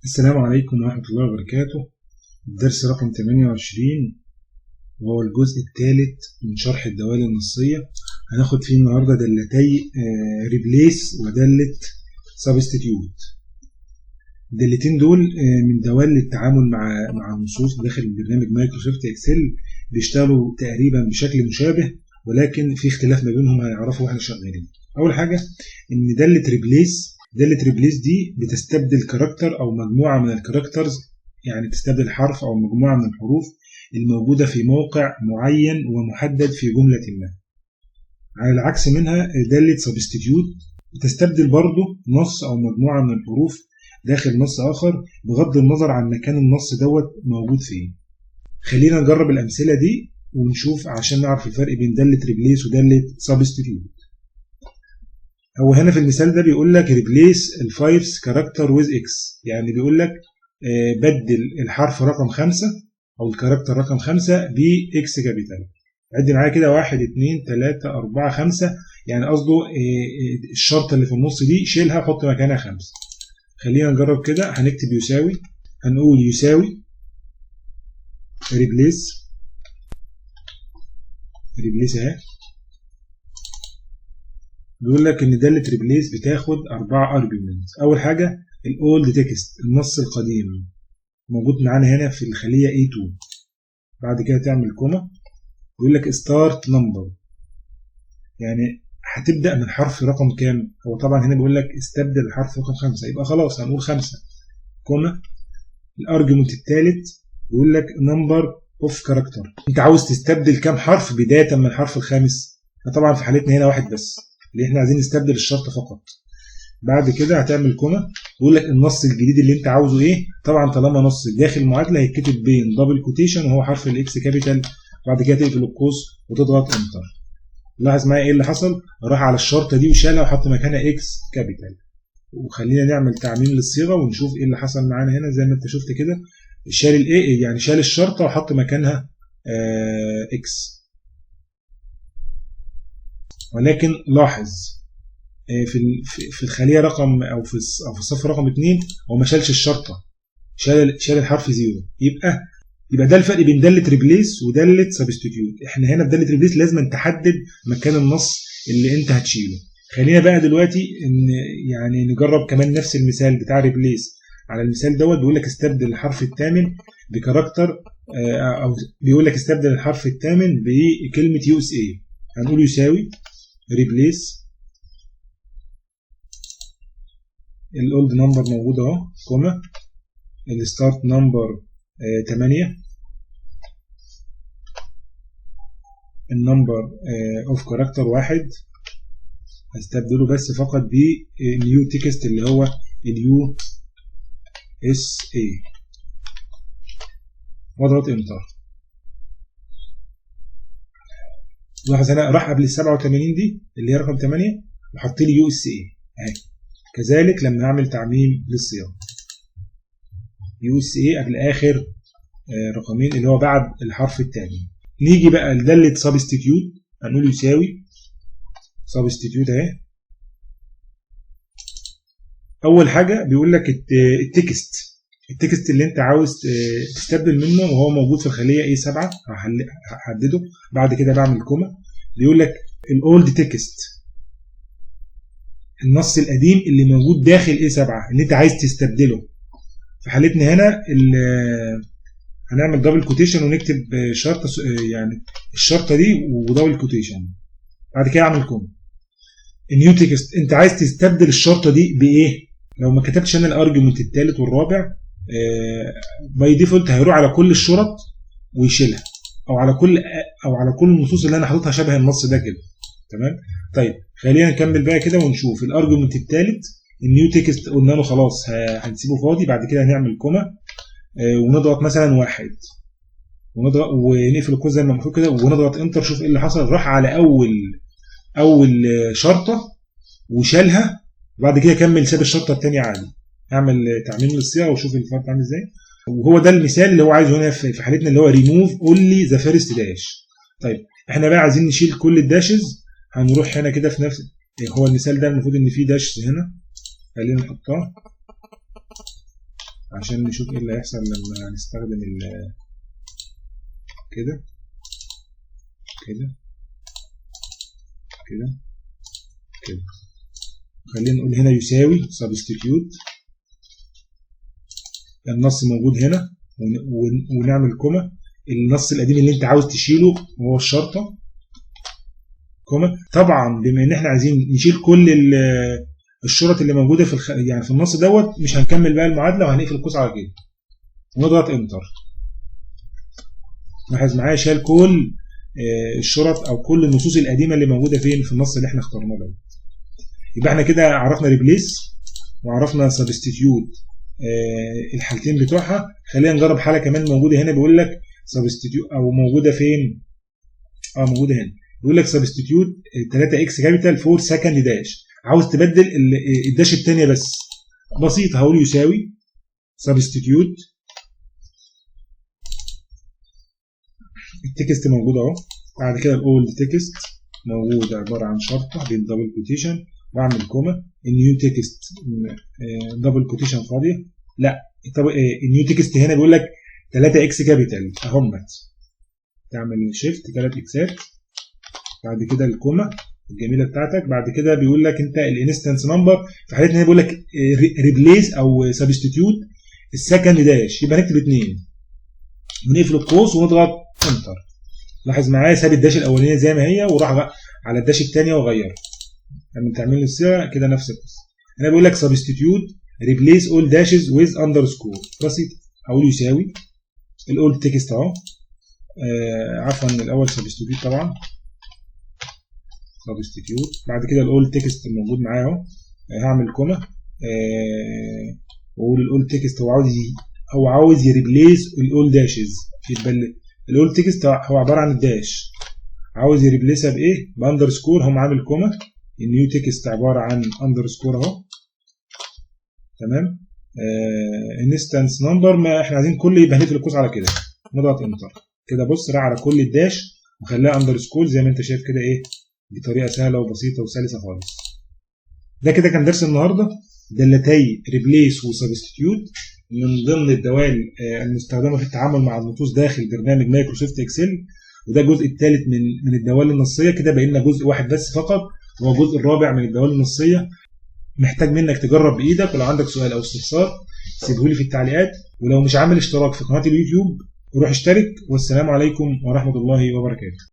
السلام عليكم ورحمة الله وبركاته. الدرس رقم 28 وهو الجزء الثالث من شرح الدوال النصية. هناخد فيه النهاردة دلتي ريبليس ودالة سبستيتيوت. الدلتين دول من دوال للتعامل مع النصوص داخل برنامج مايكروسوفت اكسل، بيشتغلوا تقريبا بشكل مشابه ولكن في اختلاف ما بينهم هنعرفه واحنا شغالين. أول حاجة إن دالة ريبليس دي بتستبدل كاركتر أو مجموعة من الكاركترز، يعني تستبدل حرف أو مجموعة من الحروف الموجودة في موقع معين ومحدد في جملة ما. على العكس منها دالة سبستيتيوت بتستبدل برضه نص أو مجموعة من الحروف داخل نص آخر بغض النظر عن مكان النص دوت موجود فيه. خلينا نجرب الأمثلة دي ونشوف عشان نعرف الفرق بين دالة ريبليس ودالة سبستيتيوت. هو هنا في المثال ده بيقول لك replace الفايفز كاركتر with x، يعني بيقول لك بدل الحرف رقم 5 أو الكاركتر رقم 5 ب x كابيتال. عد معايا كده 1 2 3 4 5، يعني قصده الشرطة اللي في النص دي شيلها حط مكانها 5. خلينا نجرب كده. هنكتب يساوي، هنقول يساوي replace اهي. بيقول لك ان دالة ريبليس بتاخد 4 ارجيومنتس. اول حاجه الاولد تكست، النص القديم موجود معانا هنا في الخليه A2. بعد كده تعمل كوما، بيقول لك ستارت نمبر، يعني هتبدا من حرف رقم كام. هو طبعا هنا بيقول لك استبدل الحرف رقم 5، يبقى خلاص هنقول 5 كوما. الارجيومنت الثالث بيقول لك نمبر اوف كاركتر، انت عاوز تستبدل كام حرف بدايه من الحرف الخامس. فطبعا في حالتنا هنا واحد بس اللي احنا عايزين نستبدل الشرط فقط. بعد كده هتعمل كوما، يقول لك النص الجديد اللي انت عاوزه ايه. طبعا طالما نص داخل معادله هيتكتب بين دبل كوتيشن وهو حرف الاكس كابيتال. بعد كده تقفل القوس وتضغط انتر. لاحظ معايا ايه اللي حصل، راح على الشرطه دي وشالها وحط مكانها اكس كابيتال. وخلينا نعمل تعميم للصيغه ونشوف ايه اللي حصل معانا هنا. زي ما انت شفت كده شال الايه، يعني شال الشرطه وحط مكانها اكس. ولكن لاحظ في الخليه رقم او في الصف رقم 2 هو ما شالش الشرطه، شال الحرف 0. يبقى ده الفرق بين داله ريبليس وداله سبستيتيوت. احنا هنا في داله ريبليس لازم تحدد مكان النص اللي انت هتشيله. خلينا بقى دلوقتي يعني نجرب كمان نفس المثال بتاع ريبليس. على المثال دوت بيقول لك استبدل الحرف الثامن بكاركتر، او بيقول لك استبدل الحرف الثامن بكلمه USA. هنقول يساوي ريبليس الاولد نمبر موجود اهو كوما الستارت نمبر 8 النمبر اوف كاركتر 1 هستبدله بس فقط بنيو تكست اللي هو اليو اس اي واضغط انتر. لاحظ هنا راح قبل ال 87 دي اللي هي رقم 8 وحط لي يو اس اي اهي. كذلك لما اعمل تعميم للصيغه يو اس اي قبل اخر رقمين اللي هو بعد الحرف الثاني. نيجي بقى لداله سبستيتيوت، هنقول يساوي سبستيتيوت اهي. اول حاجه بيقول لك التكست اللي انت عاوز تستبدل منه وهو موجود في الخليه A7 هحدده. بعد كده بعمل كوما، بيقول لك الاولد تكست، النص القديم اللي موجود داخل A7 اللي انت عايز تستبدله. في حالتنا هنا هنعمل دبل كوتيشن ونكتب شرطه، يعني الشرطه دي ودبل كوتيشن. بعد كده اعمل كوما. النيو تكست انت عايز تستبدل الشرطه دي بايه. لو ما كتبتش انا الارجيومنت الثالث والرابع باي ديفولت هيروح على كل الشرط ويشيلها، او على كل النصوص اللي انا حاططها شبه النص ده كده. تمام. طيب خلينا نكمل بقى كده ونشوف الارجيومنت الثالث النيو تكست. قلنا له خلاص هنسيبه فاضي. بعد كده هنعمل كوما ونضغط مثلا 1 ونضغط ونقفل القوس زي ما المفروض كده ونضغط انتر. شوف ايه اللي حصل، راح على اول شرطه وشالها وبعد كده كمل ساب الشرطه الثانيه عادي. اعمل تعميم للصيغه وشوف الفرق عامل ازاي. وهو ده المثال اللي هو عايزه هنا في حالتنا اللي هو ريموف اونلي ذا فيرست داش. طيب احنا بقى عايزين نشيل كل الداشز. هنروح هنا كده في نفس هو المثال ده المفروض ان فيه داش هنا، خلينا نحطها عشان نشوف ايه اللي هيحصل لما نستخدم كده كده كده كده. خلينا نقول هنا يساوي substitute، النص موجود هنا، ونعمل كوما. النص القديم اللي انت عاوز تشيله وهو الشرطه كوما. طبعا بما ان احنا عايزين نشيل كل الشرط اللي موجوده يعني في النص دوت، مش هنكمل بقى المعادله وهنقفل القوس على كده ونضغط انتر. لاحظ معايا شال كل الشرط او كل النصوص القديمه اللي موجوده فين في النص اللي احنا اخترناه دوت. يبقى احنا كده عرفنا ريبليس وعرفنا سبستيتيوت الحالتين بتوعها. خلينا نجرب حاله كمان موجوده هنا، بيقول لك سبستيتيوت او موجوده فين؟ موجوده هنا. بيقول لك سبستيتيوت 3 اكس كابيتال فور سكند داش. عاوز تبدل الداش الثانيه بس، بسيط. هقول يساوي سبستيتيوت، التكست موجود اهو. بعد كده الاولد تكست موجود عباره عن شرطه بين دبل كوتيشن، واعمل كوما. النيو تكست دبل كوتيشن فاضيه. لا، طب النيو تكست هنا بيقول لك 3 اكس كابيتال اهمت، تعمل شيفت 3 اكسات. بعد كده الكوما الجميله بتاعتك. بعد كده بيقول لك انت الانستنس نمبر، في حالتنا هنا بيقول لك ريبليس او سبستيتيوت السكند داش، يبقى نكتب 2 ونقفل القوس ونضغط انتر. لاحظ معايا ساب الداش الاولانيه زي ما هي وراح بقى على الداش الثانيه وغيرها. لما تعمل لي الصيغه كده نفس القصه. هنا بيقول لك سبستيتيوت ريبليس اول داشز ويز اندرسكور. بسيط، اقول يساوي الاولد تكست اهو. عفوا الاول سبستيتيوت طبعا، سبستيتيوت. بعد كده الاولد تكست الموجود معايا اهو. هعمل كوما واقول الاولد تكست هو عاوز يريبليس الاولد داشز. الاولد تكست هو عباره عن الداش، عاوز يريبليسها بايه؟ باندرسكور. هم عامل كوما. النيو تكست عباره عن اندرسكور اهو. تمام. انستنس نمبر، ما احنا عايزين كل يبقى هنقفل القوس على كده، نضغط انتر كده. بص راح على كل الداش وخليها اندرسكور زي ما انت شايف كده. ايه، بطريقه سهله وبسيطه وسلسه خالص. ده كده كان درس النهارده، دلتي ريبليس وسبستيتيوت من ضمن الدوال المستخدمه في التعامل مع النصوص داخل برنامج مايكروسوفت اكسل. وده الجزء الثالث من الدوال النصيه. كده بقى لنا جزء واحد بس فقط، وهو الجزء الرابع من الدوال النصيه. محتاج منك تجرب بايدك، ولو عندك سؤال او استفسار سيبه لي في التعليقات. ولو مش عامل اشتراك في قناه اليوتيوب روح اشترك. والسلام عليكم ورحمه الله وبركاته.